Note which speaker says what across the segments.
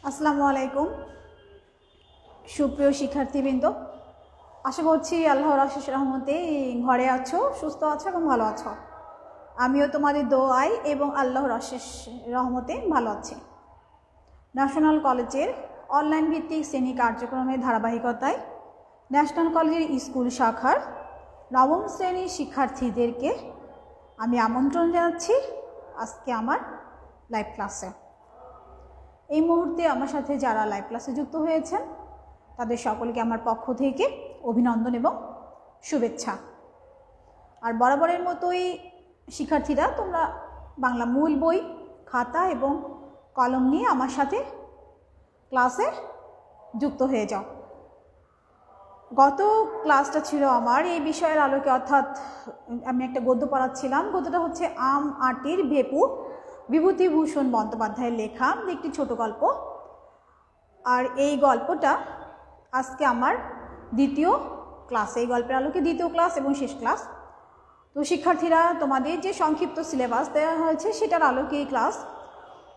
Speaker 1: আসসালামু আলাইকুম সুপ্রিয় শিক্ষার্থীবৃন্দ, আশা করছি আল্লাহর অশেষ রহমতে ঘরে আছো, সুস্থ আছো এবং ভালো আছো। আমিও তোমাদের দোয়ায় এবং আল্লাহর অশেষ রহমতে ভালো আছি। ন্যাশনাল কলেজের অনলাইন ভিত্তিক শ্রেণী কার্যক্রমের ধারাবাহিকতায় ন্যাশনাল কলেজের স্কুল শাখার নবম শ্রেণীর শিক্ষার্থীদেরকে আমি আমন্ত্রণ জানাচ্ছি আজকে আমার লাইভ ক্লাসে। এই মুহূর্তে আমার সাথে যারা লাইভ ক্লাসে যুক্ত হয়েছেন তাদের সকলকে আমার পক্ষ থেকে অভিনন্দন এবং শুভেচ্ছা। আর বরাবরের মতোই শিক্ষার্থীরা তোমরা বাংলা মূল বই, খাতা এবং কলম নিয়ে আমার সাথে ক্লাসে যুক্ত হয়ে যাও। গত ক্লাসটা ছিল আমার এই বিষয়ের আলোকে, অর্থাৎ আমি একটা গদ্য পড়াচ্ছিলাম। গদ্যটা হচ্ছে আম আটির ভেপু, বিভূতিভূষণ বন্দ্যোপাধ্যায়ের লেখা একটি ছোট গল্প। আর এই গল্পটা আজকে আমার দ্বিতীয় ক্লাস, এই গল্পের আলোকে দ্বিতীয় ক্লাস এবং শেষ ক্লাস। তো শিক্ষার্থীরা, তোমাদের যে সংক্ষিপ্ত সিলেবাস দেওয়া হয়েছে সেটার আলোকে এই ক্লাস,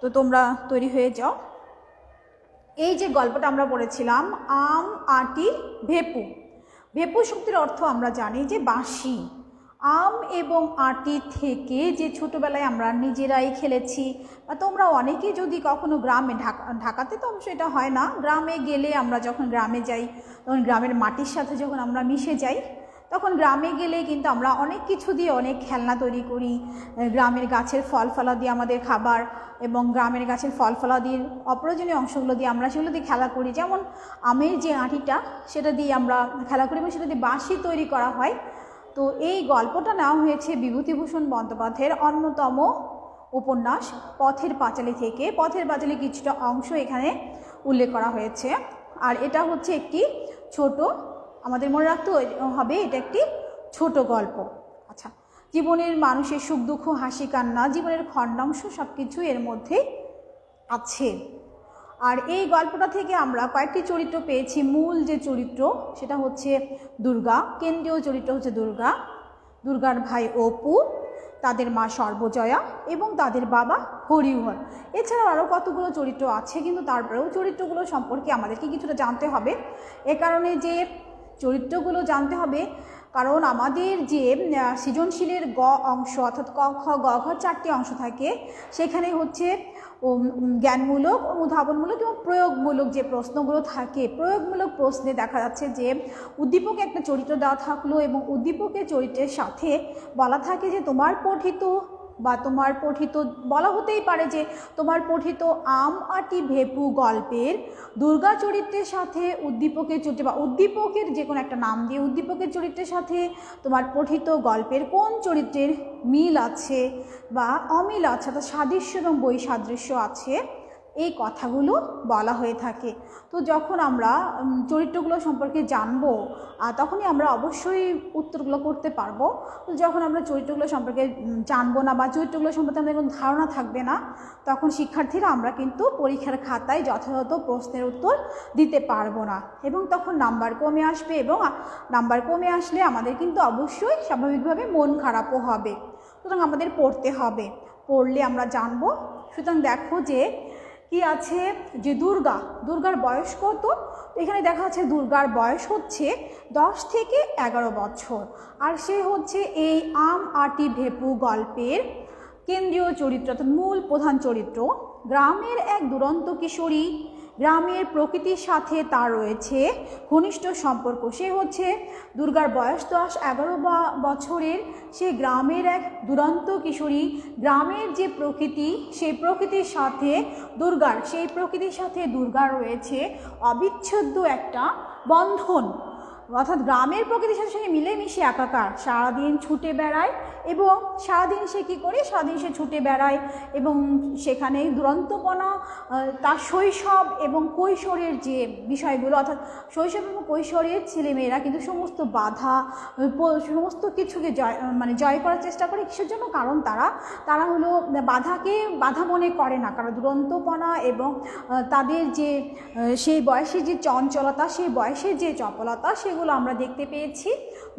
Speaker 1: তো তোমরা তৈরি হয়ে যাও। এই যে গল্পটা আমরা পড়েছিলাম, আম আটির ভেপু। ভেপু শব্দের অর্থ আমরা জানি যে বাঁশি। আম এবং আটি থেকে যে ছোটোবেলায় আমরা নিজেরাই খেলেছি, বা তোমরা অনেকেই যদি কখনো গ্রামে, ঢাকাতে তো অবশ্যই এটা হয় না, গ্রামে গেলে আমরা যখন গ্রামে যাই তখন গ্রামের মাটির সাথে যখন আমরা মিশে যাই, তখন গ্রামে গেলে কিন্তু আমরা অনেক কিছু দিয়ে অনেক খেলনা তৈরি করি। গ্রামের গাছের ফল ফলা দিয়ে আমাদের খাবার, এবং গ্রামের গাছের ফল ফলা দিয়ে অপ্রয়োজনীয় অংশগুলো দিয়ে আমরা সেগুলো দিয়ে খেলা করি। যেমন আমের যে আটিটা, সেটা দিয়ে আমরা খেলা করি এবং সেটা দিয়ে বাঁশি তৈরি করা হয়। তো এই গল্পটা নেওয়া হয়েছে বিভূতিভূষণ বন্দ্যোপাধ্যায়ের অন্যতম উপন্যাস পথের পাঁচালী থেকে। পথের পাঁচালী কিছুটা অংশ এখানে উল্লেখ করা হয়েছে। আর এটা হচ্ছে একটি ছোট, আমাদের মনে রাখতে হবে এটা একটি ছোট গল্প। আচ্ছা, জীবনের মানুষের সুখ দুঃখ, হাসি কান্না, জীবনের খণ্ডাংশ সব কিছু এর মধ্যে আছে। আর এই গল্পটা থেকে আমরা কয়েকটি চরিত্র পেয়েছি। মূল যে চরিত্র সেটা হচ্ছে দুর্গা, কেন্দ্রীয় চরিত্র হচ্ছে দুর্গা, দুর্গার ভাই অপু, তাদের মা সর্বজয়া এবং তাদের বাবা হরিহর। এছাড়াও আরও কতগুলো চরিত্র আছে, কিন্তু তারপরেও চরিত্রগুলো সম্পর্কে আমাদেরকে কিছুটা জানতে হবে। এ কারণে যে চরিত্রগুলো জানতে হবে, কারণ আমাদের যে সৃজনশীলের গ অংশ, অর্থাৎ ক খ গ ঘ চারটি অংশ থাকে, সেখানে হচ্ছে জ্ঞানমূলক, অনুধাবনমূলক এবং প্রয়োগমূলক যে প্রশ্নগুলো থাকে। প্রয়োগমূলক প্রশ্নে দেখা যাচ্ছে যে উদ্দীপকে একটা চরিত্র দেওয়া থাকলো এবং উদ্দীপকের চরিত্রের সাথে বলা থাকে যে তোমার পঠিত, বা তোমার পঠিত বলা হতেই পারে যে তোমার পঠিত আম আটি ভেপু গল্পের দুর্গা চরিত্রের সাথে উদ্দীপকের চরিত্র, বা উদ্দীপকের যে কোনো একটা নাম দিয়ে উদ্দীপকের চরিত্রের সাথে তোমার পঠিত গল্পের কোন চরিত্রের মিল আছে বা অমিল আছে, অর্থাৎ সাদৃশ্য এবং বৈসাদৃশ্য আছে, এই কথাগুলো বলা হয়ে থাকে। তো যখন আমরা চরিত্রগুলো সম্পর্কে জানবো, তখনই আমরা অবশ্যই উত্তরগুলো করতে পারবো। যখন আমরা চরিত্রগুলো সম্পর্কে জানবো না বা চরিত্রগুলো সম্পর্কে আমাদের কোনো ধারণা থাকবে না, তখন শিক্ষার্থীরা আমরা কিন্তু পরীক্ষার খাতায় যথাযথ প্রশ্নের উত্তর দিতে পারবো না, এবং তখন নাম্বার কমে আসবে, এবং নাম্বার কমে আসলে আমাদের কিন্তু অবশ্যই স্বাভাবিকভাবে মন খারাপও হবে। সুতরাং আমাদের পড়তে হবে, পড়লে আমরা জানবো। সুতরাং দেখো যে কি আছে, যে দুর্গার বয়স কত? এখানে দেখা যাচ্ছে দুর্গার বয়স হচ্ছে 10 থেকে 11 বছর। আর সে হচ্ছে এই আম আটি ভেপু গল্পের কেন্দ্রীয় চরিত্র, অর্থাৎ মূল প্রধান চরিত্র। গ্রামের এক দুরন্ত কিশোরী, গ্রামের প্রকৃতির সাথে তার রয়েছে ঘনিষ্ঠ সম্পর্ক। সে হচ্ছে দুর্গার বয়স 10-11 বছরের, সে গ্রামের এক দুরন্ত কিশোরী। গ্রামের যে প্রকৃতি, সেই প্রকৃতির সাথে দুর্গার রয়েছে অবিচ্ছেদ্য একটা বন্ধন, অর্থাৎ গ্রামের প্রকৃতির সাথে সঙ্গে মিলেমিশে একাকার। সারাদিন ছুটে বেড়ায়, এবং সারাদিন সে কী করে, সারাদিন সে ছুটে বেড়ায় এবং সেখানে দুরন্তপনা, তার শৈশব এবং কৈশোরের যে বিষয়গুলো, অর্থাৎ শৈশব এবং কৈশোরের ছেলেমেয়েরা কিন্তু সমস্ত বাধা, সমস্ত কিছুকে জয় করার চেষ্টা করে। কিসের জন্য? কারণ তারা হলো বাধাকে বাধা মনে করে না, কারণ দুরন্তপনা এবং তাদের যে সেই বয়সের যে চঞ্চলতা, সেই বয়সের যে চপলতা, সেগুলো আমরা দেখতে পেয়েছি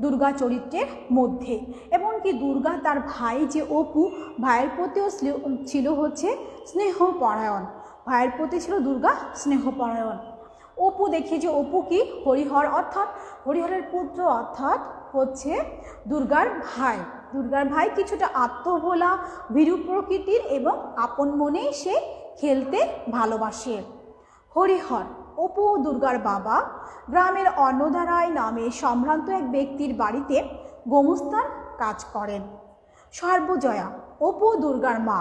Speaker 1: দুর্গা চরিত্রের মধ্যে। এমনকি দুর্গা তার ভাই যে অপু, ভাইয়ের প্রতিও ছিল হচ্ছে স্নেহপরায়ণ। ভাইয়ের প্রতি ছিল দুর্গা স্নেহপরায়ণ। অপু দেখি যে অপু কি হরিহর অর্থাৎ হরিহরের পুত্র অর্থাৎ হচ্ছে দুর্গার ভাই। দুর্গার ভাই কিছুটা আত্মভোলা, ভীরু প্রকৃতির এবং আপন মনে সে খেলতে ভালোবাসে। হরিহর অপু ও দুর্গার বাবা গ্রামের অন্নধারায় নামে সম্ভ্রান্ত এক ব্যক্তির বাড়িতে গোমস্তার কাজ করেন। সর্বজয়া অপু দুর্গার মা,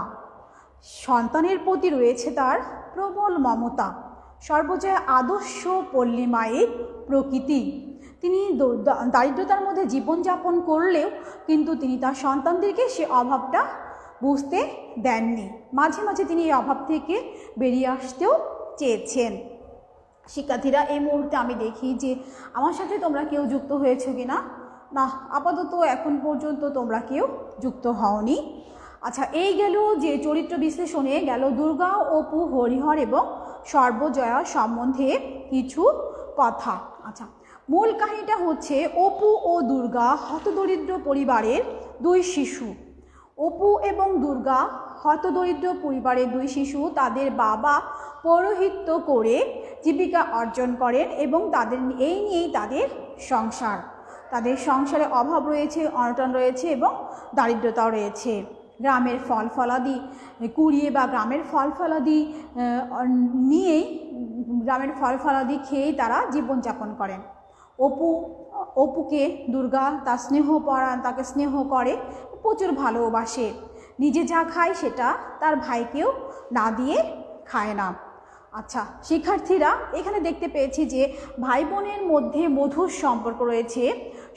Speaker 1: সন্তানের প্রতি রয়েছে তার প্রবল মমতা। সর্বজয়া আদর্শ পল্লী মায়ের প্রকৃতি। তিনি দারিদ্রতার মধ্যে জীবনযাপন করলেও কিন্তু তিনি তার সন্তানদেরকে সে অভাবটা বুঝতে দেননি। মাঝে মাঝে তিনি এই অভাব থেকে বেরিয়ে আসতেও চেয়েছেন। শিক্ষার্থীরা, এই মুহূর্তে আমি দেখি যে আমার সাথে তোমরা কেউ যুক্ত হয়েছো কি না? না, আপাতত এখন পর্যন্ত তোমরা কেউ যুক্ত হওনি। আচ্ছা, এই গেল যে চরিত্র বিশ্লেষণে গেল দুর্গা, অপু, হরিহর এবং সর্বজয়া সম্বন্ধে কিছু কথা। আচ্ছা, মূল কাহিনীটা হচ্ছে অপু ও দুর্গা হতদরিদ্র পরিবারের দুই শিশু। অপু এবং দুর্গা হতদরিদ্র পরিবারের দুই শিশু। তাদের বাবা পৌরোহিত্য করে জীবিকা অর্জন করেন এবং এই নিয়েই তাদের সংসার। তাদের সংসারে অভাব রয়েছে, অনটন রয়েছে এবং দারিদ্রতাও রয়েছে। গ্রামের ফল ফলাদি কুড়িয়ে বা গ্রামের ফল ফলাদি নিয়েই, গ্রামের ফল ফলাদি খেয়েই তারা জীবনযাপন করেন। অপুকে দুর্গা তাকে স্নেহ করে, প্রচুর ভালোবাসে। নিজে যা খায় সেটা তার ভাইকেও না দিয়ে খায় না। আচ্ছা শিক্ষার্থীরা, এখানে দেখতে পেয়েছি যে ভাই বোনের মধ্যে মধুর সম্পর্ক রয়েছে।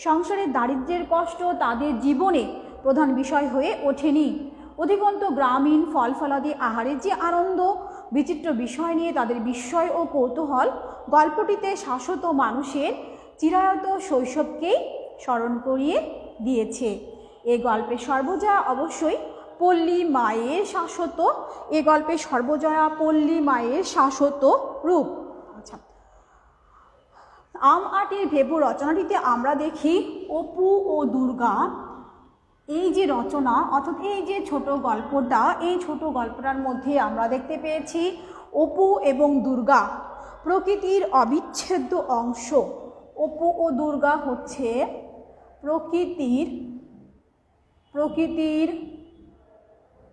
Speaker 1: সংসারের দারিদ্র্যের কষ্ট তাদের জীবনে প্রধান বিষয় হয়ে ওঠেনি। অধিকন্তু গ্রামীণ ফল ফলাদি আহারের যে আনন্দ, বিচিত্র বিষয় নিয়ে তাদের বিস্ময় ও কৌতূহল গল্পটিতে শাশ্বত মানুষের চিরায়ত শৈশবকেই স্মরণ করিয়ে দিয়েছে। এই গল্পে সর্বজয়া অবশ্যই পল্লী মায়ের শাশ্বত, এ গল্পে সর্বজয়া পল্লী মায়ের শাশ্বত রূপ। আচ্ছা, আম আটির ভেপু রচনাটিতে আমরা দেখি অপু ও দুর্গা, এই যে রচনা অর্থাৎ এই যে ছোট গল্পটা, এই ছোট গল্পটার মধ্যে আমরা দেখতে পেয়েছি অপু এবং দুর্গা প্রকৃতির অবিচ্ছেদ্য অংশ। অপু ও দুর্গা হচ্ছে প্রকৃতির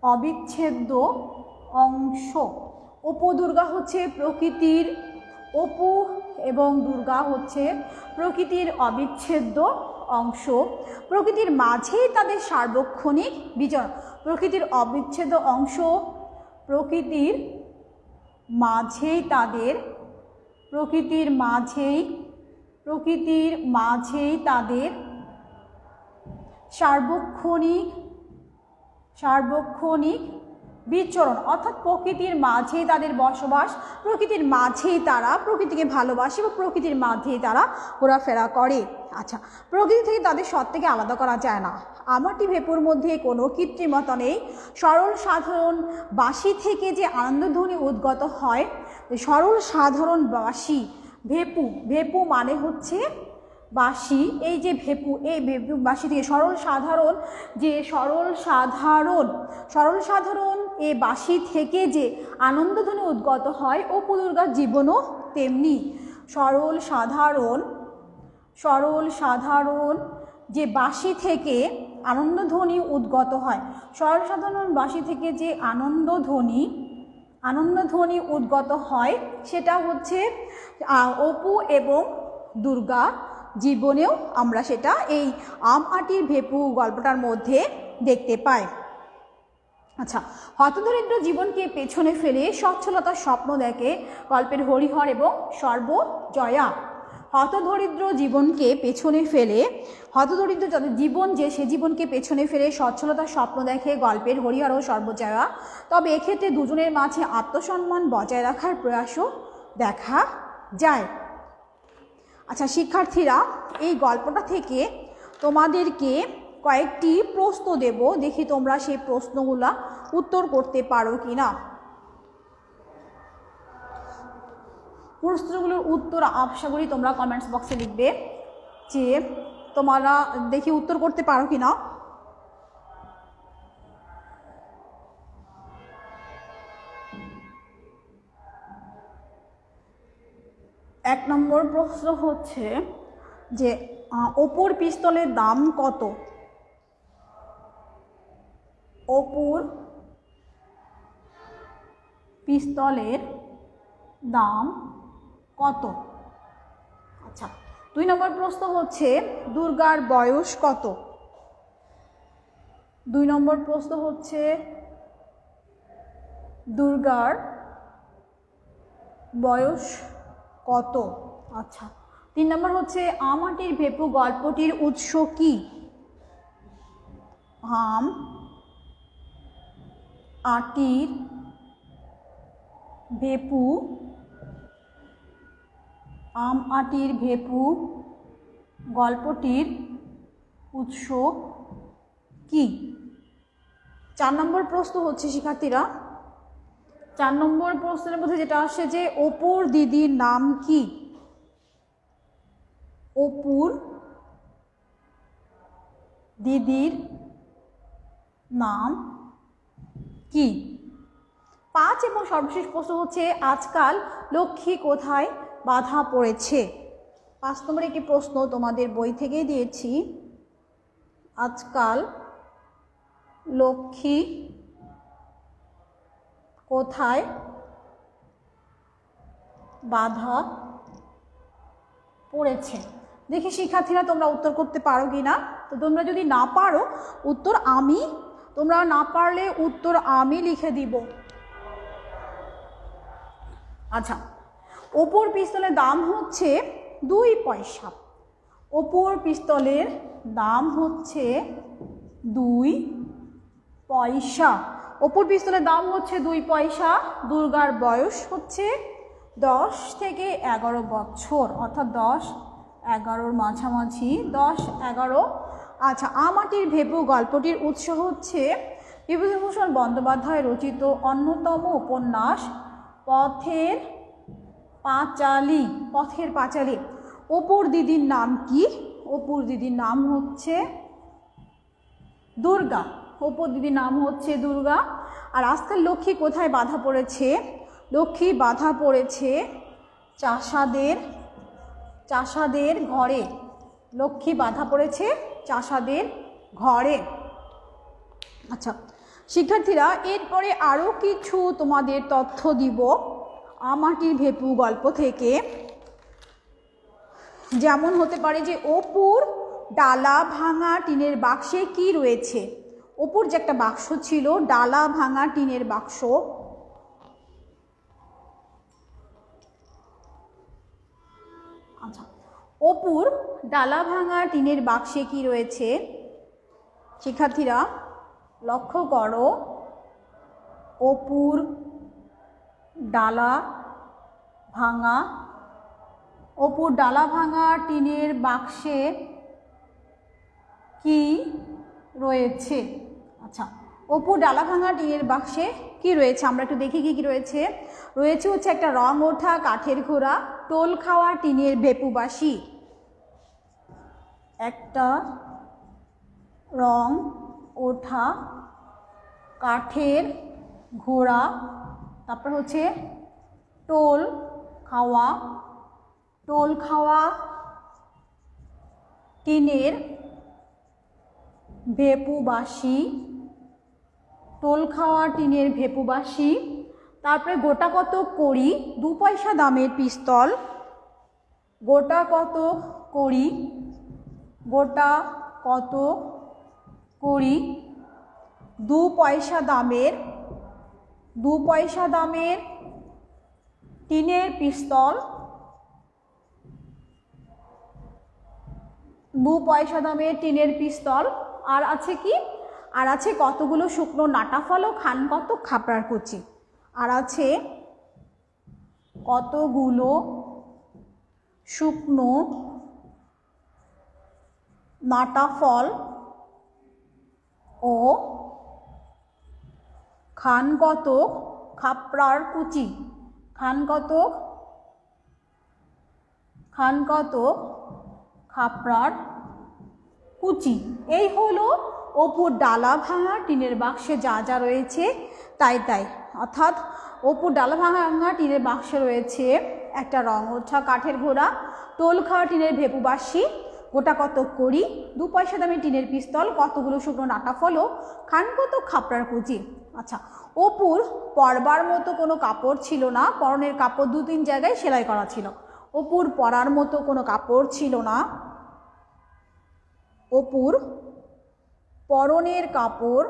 Speaker 1: অবিচ্ছেদ্য অংশ। অপু দুর্গা হচ্ছে প্রকৃতির, অপু এবং দুর্গা হচ্ছে প্রকৃতির অবিচ্ছেদ্য অংশ। প্রকৃতির মাঝেই তাদের সার্বক্ষণিক বিচরণ। প্রকৃতির অবিচ্ছেদ্য অংশ, প্রকৃতির মাঝেই তাদের সার্বক্ষণিক বিচরণ, অর্থাৎ প্রকৃতির মাঝেই তাদের বসবাস, প্রকৃতির মাঝেই তারা প্রকৃতিকে ভালোবাসে বা প্রকৃতির মাঝেই তারা ঘোরাফেরা করে। আচ্ছা, প্রকৃতি থেকে তাদের সত্ত্বকে আলাদা করা যায় না। আমাটি ভেপুর মধ্যে কোনো কৃত্রিমতা নেই। সরল সাধারণ বাঁশি থেকে যে আনন্দধ্বনি উদ্গত হয়, সরল সাধারণ বাঁশি, ভেপু মানে হচ্ছে বাঁশি। এই যে ভেপু, এই ভেপু বাঁশি থেকে সরল সাধারণ এই বাঁশি থেকে যে আনন্দধ্বনি উদ্গত হয়, অপু দুর্গার জীবনও তেমনি সরল সাধারণ যে বাঁশি থেকে আনন্দধ্বনি উদ্গত হয়, সরল সাধারণ বাঁশি থেকে যে আনন্দধ্বনি উদ্গত হয়, সেটা হচ্ছে অপু এবং দুর্গা জীবনেও আমরা সেটা এই আম আটির ভেপু গল্পটার মধ্যে দেখতে পাই। আচ্ছা, হতদরিদ্র জীবনকে পেছনে ফেলে সচ্ছলতার স্বপ্ন দেখে গল্পের হরিহর এবং সর্বজয়া। হতদরিদ্র যাদের জীবন, যে সে জীবনকে পেছনে ফেলে সচ্ছলতার স্বপ্ন দেখে গল্পের হরিহর ও সর্বজয়া। তবে এক্ষেত্রে দুজনের মাঝে আত্মসম্মান বজায় রাখার প্রয়াসও দেখা যায়। আচ্ছা শিক্ষার্থীরা, এই গল্পটা থেকে তোমাদেরকে কয়েকটি প্রশ্ন দেব, দেখি তোমরা সেই প্রশ্নগুলা উত্তর করতে পারো কি না। প্রশ্নগুলোর উত্তর আশা করি তোমরা কমেন্টস বক্সে লিখবে যে তোমরা দেখি উত্তর করতে পারো কি না। 1 নম্বর প্রশ্ন হচ্ছে যে অপুর পিস্তলের দাম কত? অপুর পিস্তলের দাম কত? আচ্ছা, 2 নম্বর প্রশ্ন হচ্ছে দুর্গার বয়স কত? 2 নম্বর প্রশ্ন হচ্ছে দুর্গার বয়স কত? আচ্ছা, 3 নম্বর হচ্ছে আম আঁটির ভেপু গল্পটির উৎস কি? আম আঁটির ভেপু, আম আঁটির ভেপু গল্পটির উৎস কি? 4 নম্বর প্রশ্ন হচ্ছে শিক্ষার্থীরা, 4 নম্বর প্রশ্নের মধ্যে যেটা আসে যে অপুর দিদির নাম কি? অপুর দিদির নাম কি? 5 এবং সর্বশেষ প্রশ্ন হচ্ছে আজকাল লক্ষ্মী কোথায় বাধা পড়েছে? 5 নম্বর একটি প্রশ্ন তোমাদের বই থেকেই দিয়েছি। আজকাল লক্ষ্মী কোথায় বাধা পড়েছে? দেখি শিক্ষার্থীরা তোমরা উত্তর করতে পারো কি না। তো তোমরা যদি না পারো উত্তর আমি, তোমরা না পারলে উত্তর আমি লিখে দিব। আচ্ছা, অপুর পিস্তলের দাম হচ্ছে 2 পয়সা। অপুর পিস্তলের দাম হচ্ছে 2 পয়সা। অপুর পিস্তলের দাম হচ্ছে 2 পয়সা। দুর্গার বয়স হচ্ছে 10 থেকে 11 বছর, অর্থাৎ 10-11 মাঝামাঝি, 10-11। আচ্ছা, আম আঁটির ভেপু গল্পটির উৎস হচ্ছে বিভূতিভূষণ বন্দ্যোপাধ্যায় রচিত অন্যতম উপন্যাস পথের পাঁচালী। পথের পাঁচালী। অপুর দিদির নাম কি? অপুর দিদির নাম হচ্ছে দুর্গা। অপুর দিদির নাম হচ্ছে দুর্গা। আর আজকাল লক্ষ্মী কোথায় বাধা পড়েছে? লক্ষ্মী বাধা পড়েছে চাষাদের ঘরে। লক্ষ্মী বাধা পড়েছে চাষাদের ঘরে। আচ্ছা শিক্ষার্থীরা, এরপরে আরও কিছু তোমাদের তথ্য দিব আম আঁটির ভেপু গল্প থেকে। যেমন হতে পারে যে অপুর ডালা ভাঙা টিনের বাক্সে কি রয়েছে? অপুর যে একটা বাক্স ছিল, ডালা ভাঙা টিনের বাক্স, আচ্ছা অপুর ডালা ভাঙা টিনের বাক্সে কি রয়েছে? শিক্ষার্থীরা লক্ষ্য করো, অপুর ডালা ভাঙা, অপুর ডালা ভাঙা টিনের বাক্সে কি রয়েছে? আচ্ছা, অপুর ডালা ভাঙা টিনের বাক্সে কি রয়েছে আমরা একটু দেখি কি কি রয়েছে। রয়েছে হচ্ছে একটা রং ওঠা কাঠের ঘোড়া, টোল খাওয়া টিনের ভেপুবাসী, একটা রং ওঠা কাঠের ঘোড়া, তারপর হচ্ছে টোল খাওয়া টিনের ভেপুবাসী, টোল খাওয়া টিনের ভেপুবাসী। তারপরে গোটা কত কড়ি, 2 পয়সা দামের পিস্তল, গোটা কত কড়ি, গোটা কত কড়ি, 2 পয়সা দামের, 2 পয়সা দামের টিনের পিস্তল, 2 পয়সা দামের টিনের পিস্তল। আর আছে কি? আর আছে কতগুলো শুকনো নাটা ফল ও খান কত খাপড়ার কুচি। আর আছে কতগুলো শুকনো নাটা ফল ও খান কত খাপড়ার কুচি। খান কত খাপড়ার কুচি। এই হলো অপুর ডালা ভাঙা টিনের বাক্সে যা যা রয়েছে তাই। অর্থাৎ অপুর ডালা ভাঙা টিনের বাক্সে রয়েছে একটা রং ওঠা কাঠের ঘোড়া, টোল খাওয়া টিনের ভেপুবাসী, গোটা কত করি, 2 পয়সা দামে টিনের পিস্তল, কতগুলো শুকনো নাটা ফলো, খান কত খাপড়ার কুচি। আচ্ছা, অপুর পরবার মতো কোনো কাপড় ছিল না, পরনের কাপড় 2-3 জায়গায় সেলাই করা ছিল। অপুর পরার মতো কোনো কাপড় ছিল না, অপুর পরনের কাপড়,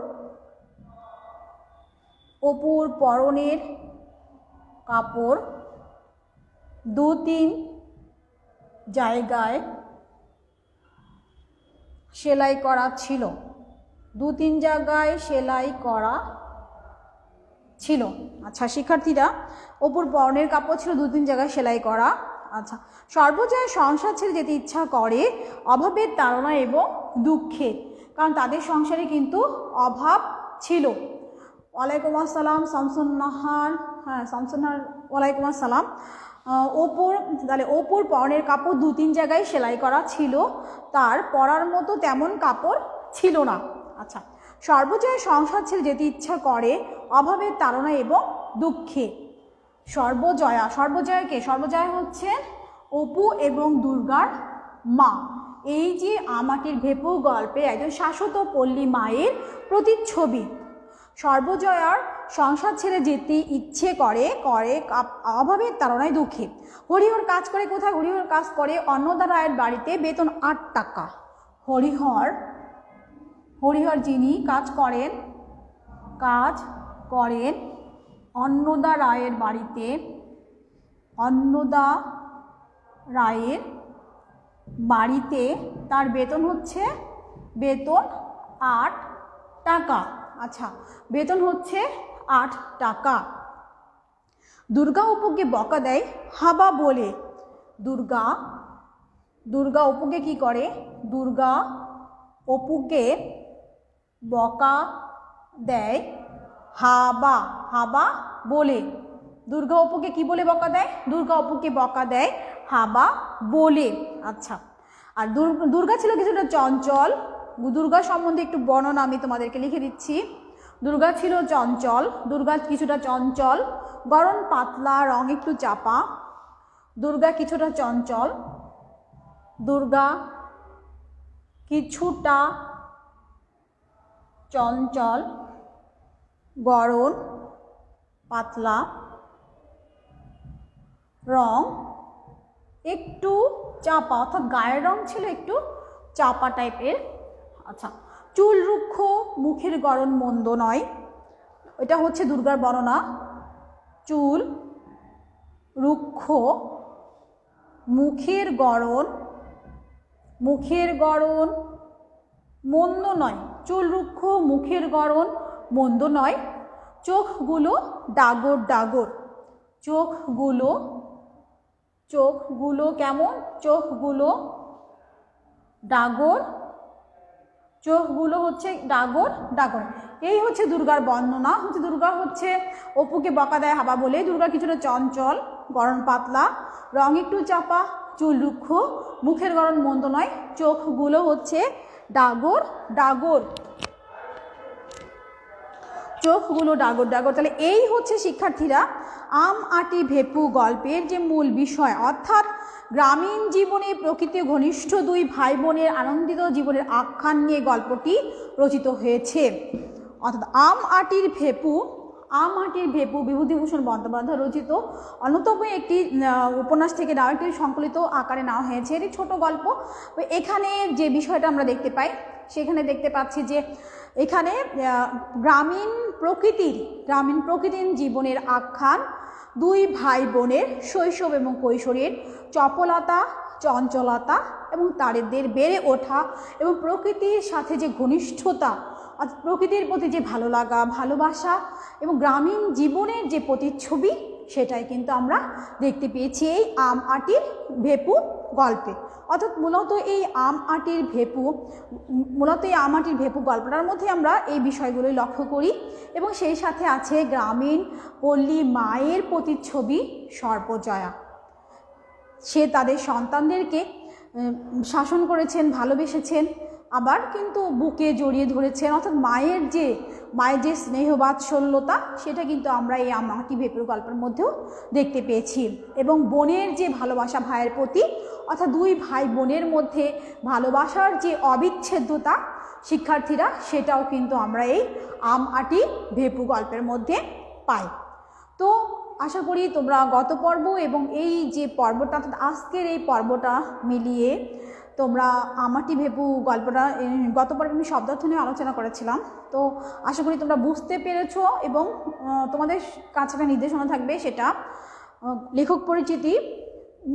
Speaker 1: অপুর পরনের কাপড় 2-3 জায়গায় সেলাই করা ছিল, 2-3 জায়গায় সেলাই করা ছিল। আচ্ছা শিক্ষার্থীরা, অপুর পরনের কাপড় ছিল 2-3 জায়গায় সেলাই করা। আচ্ছা, সর্বজয়া সংসার ছেড়ে যেতে ইচ্ছা করে অভাবের তাড়না এবং দুঃখে, কারণ তাদের সংসারে কিন্তু অভাব ছিল। ওয়ালাইকুম আসসালাম শামসুন্নাহার, হ্যাঁ শামসুন্নাহার ওয়ালাইকুম আসসালাম। অপুর পরনের কাপড় 2-3 জায়গায় সেলাই করা ছিল, তার পরার মতো তেমন কাপড় ছিল না। আচ্ছা, সর্বজয়া সংসার ছেড়ে যেতে ইচ্ছা করে অভাবের তাড়না এবং দুঃখে। সর্বজয়াকে, সর্বজয়া হচ্ছে অপু এবং দুর্গার মা। এই যে আমাটির ভেপু গল্পে একজন শাশ্বত পল্লী মায়ের প্রতিচ্ছবি। সর্বজয়ার সংসার ছেড়ে যেতে ইচ্ছে করে অভাবের তাড়নায় দুঃখে। হরিহর কাজ করে কোথায়? হরিহর কাজ করে অন্নদা রায়ের বাড়িতে, বেতন 8 টাকা। হরিহর যিনি কাজ করেন অন্নদা রায়ের বাড়িতে, অন্নদা রায়ের বাড়িতে তার বেতন হচ্ছে 8 টাকা। আচ্ছা, বেতন হচ্ছে 8 টাকা। দুর্গা অপুকে বকা দেয় হাবা বলে। দুর্গা অপুকে কি করে? দুর্গা অপুকে বকা দেয় হাবা বলে। দুর্গা অপুকে কি বলে বকা দেয়? দুর্গা অপুকে বকা দেয় হাবা বলে। আচ্ছা, আর দুর্গা ছিল কিছুটা চঞ্চল। দুর্গা সম্বন্ধে একটু বর্ণনা আমি তোমাদেরকে লিখে দিচ্ছি। দুর্গা ছিল চঞ্চল, দুর্গা কিছুটা চঞ্চল, গড়ন পাতলা, রং একটু চাপা। দুর্গা কিছুটা চঞ্চল, দুর্গা কিছুটা চঞ্চল, গড়ন পাতলা, রং একটু চাপা, অর্থাৎ গায়ের রং ছিল একটু চাপা টাইপের। আচ্ছা, চুল রুক্ষ, মুখের গড়ন মন্দ নয়। এটা হচ্ছে দুর্গার বর্ণনা। চুল রুক্ষ, মুখের গড়ন মন্দ নয়। চুল রুক্ষ, মুখের গড়ন মন্দ নয়। চোখগুলো ডাগর। চোখগুলো কেমন? চোখগুলো ডাগর, চোখগুলো হচ্ছে ডাগর। এই হচ্ছে দুর্গার বর্ণনা। দুর্গা হচ্ছে অপুকে বকা দেয় হাবা বলে। দুর্গা কিছুটা চঞ্চল, গড়ন পাতলা, রং একটু চাপা, চুল রুক্ষ, মুখের গড়ন মন্দ নয়, চোখগুলো হচ্ছে ডাগর। চোখগুলো ডাগর। তাহলে এই হচ্ছে শিক্ষার্থীরা আম আটি ভেপু গল্পের যে মূল বিষয়, অর্থাৎ গ্রামীণ জীবনে প্রকৃতি ঘনিষ্ঠ 2 ভাই বোনের আনন্দিত জীবনের আখ্যান নিয়ে গল্পটি রচিত হয়েছে। অর্থাৎ আম আটির ভেপু বিভূতিভূষণ বন্দ্যোপাধ্যায় রচিত অন্যতম একটি উপন্যাস থেকে নেওয়া, একটি সংকলিত আকারে নেওয়া হয়েছে। এটি ছোট গল্প। এখানে যে বিষয়টা আমরা দেখতে পাই, সেখানে দেখতে পাচ্ছি যে এখানে গ্রামীণ প্রকৃতির জীবনের আখ্যান, 2 ভাই বোনের শৈশব এবং কৈশোরের চপলতা, চঞ্চলতা এবং তাদের বেড়ে ওঠা এবং প্রকৃতির সাথে যে ঘনিষ্ঠতা, প্রকৃতির প্রতি যে ভালো লাগা, ভালোবাসা এবং গ্রামীণ জীবনের যে প্রতিচ্ছবি, সেটাই কিন্তু আমরা দেখতে পেয়েছি এই আম আটির ভেপু গল্পে। অর্থাৎ মূলত এই আম আটির ভেপু গল্পটার মধ্যে আমরা এই বিষয়গুলোই লক্ষ্য করি এবং সেই সাথে আছে গ্রামীণ পল্লী মায়ের প্রতিচ্ছবি সর্বজয়া। সে তাদের সন্তানদেরকে শাসন করেছেন, ভালোবেসেছেন, আবার কিন্তু বুকে জড়িয়ে ধরেছেন, অর্থাৎ মায়ের যে স্নেহ বাৎসল্যতা সেটা কিন্তু আমরা এই আমাটি ভেপুর গল্পের মধ্যেও দেখতে পেয়েছি। এবং বোনের যে ভালোবাসা ভাইয়ের প্রতি, অর্থাৎ দুই ভাই বোনের মধ্যে ভালোবাসার যে অবিচ্ছেদ্যতা শিক্ষার্থীরা, সেটাও কিন্তু আমরা এই আম আটি ভেপু গল্পের মধ্যে পাই। তো আশা করি তোমরা গত পর্ব এবং এই যে পর্বটা, অর্থাৎ আজকের এই পর্বটা মিলিয়ে তোমরা আমাটি ভেপু গল্পটা, গত পর্বে আমি শব্দার্থ নিয়ে আলোচনা করেছিলাম, তো আশা করি তোমরা বুঝতে পেরেছো। এবং তোমাদের কাছে একটা নির্দেশনা থাকবে, সেটা লেখক পরিচিতি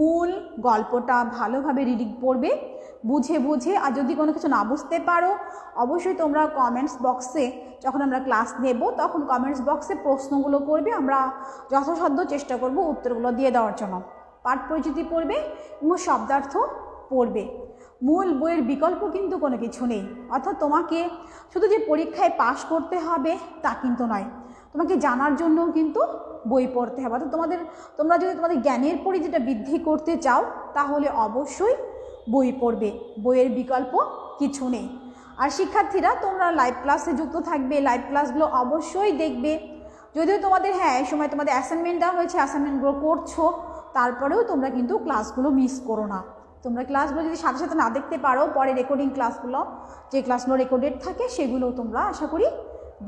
Speaker 1: মূল গল্পটা ভালোভাবে রিডিং পড়বে, বুঝে আর যদি কোনো কিছু না বুঝতে পারো অবশ্যই তোমরা কমেন্টস বক্সে, যখন আমরা ক্লাস নেব তখন কমেন্টস বক্সে প্রশ্নগুলো করবে, আমরা যথাসাধ্য চেষ্টা করব উত্তরগুলো দিয়ে দেওয়ার জন্য। পাঠ পরিচিতি পড়বে এবং শব্দার্থ পড়বে। মূল বইয়ের বিকল্প কিন্তু কোনো কিছু নেই, অর্থাৎ তোমাকে শুধু যে পরীক্ষায় পাশ করতে হবে তা কিন্তু নয়, তোমাকে জানার জন্যও কিন্তু বই পড়তে হবে। অর্থাৎ তোমরা যদি তোমাদের জ্ঞানের পরিধিটা বৃদ্ধি করতে চাও তাহলে অবশ্যই বই পড়বে, বইয়ের বিকল্প কিছু নেই। আর শিক্ষার্থীরা তোমরা লাইভ ক্লাসে যুক্ত থাকবে, লাইভ ক্লাসগুলো অবশ্যই দেখবে। যদিও তোমাদের এই সময় তোমাদের অ্যাসাইনমেন্ট দেওয়া হয়েছে, অ্যাসাইনমেন্টগুলো করছো, তারপরেও তোমরা কিন্তু ক্লাসগুলো মিস করো না। তোমরা ক্লাসগুলো যদি সাথে সাথে না দেখতে পারো, পরে রেকর্ডিং ক্লাসগুলো, যে ক্লাসগুলো রেকর্ডেড থাকে সেগুলো তোমরা আশা করি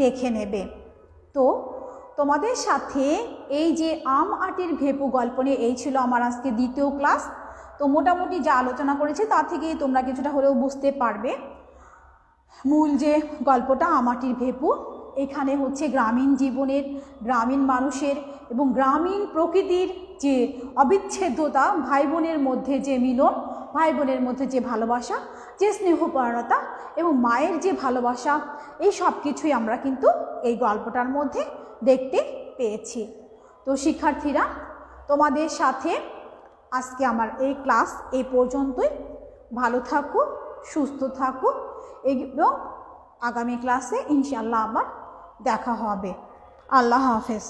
Speaker 1: দেখে নেবে। তো তোমাদের সাথে এই যে আম আটির ভেপু গল্প নিয়ে এই ছিল আমার আজকে দ্বিতীয় ক্লাস। তো মোটামুটি যা আলোচনা করেছি তা থেকে তোমরা কিছুটা হলেও বুঝতে পারবে মূল যে গল্পটা আম আটির ভেপু, এখানে হচ্ছে গ্রামীণ জীবনের, গ্রামীণ মানুষের এবং গ্রামীণ প্রকৃতির যে অবিচ্ছেদ্যতা, ভাই বোনের মধ্যে যে মিলন, ভাই বোনের মধ্যে যে ভালোবাসা, যে স্নেহপরায়ণতা এবং মায়ের যে ভালোবাসা, এই সব কিছুই আমরা কিন্তু এই গল্পটার মধ্যে দেখতে পেয়েছি। তো শিক্ষার্থীরা, তোমাদের সাথে আজকে আমার এই ক্লাস এই পর্যন্তই। ভালো থাকো, সুস্থ থাকো এবং আগামী ক্লাসে ইনশাআল্লাহ আবার দেখা হবে। আল্লাহ হাফেজ।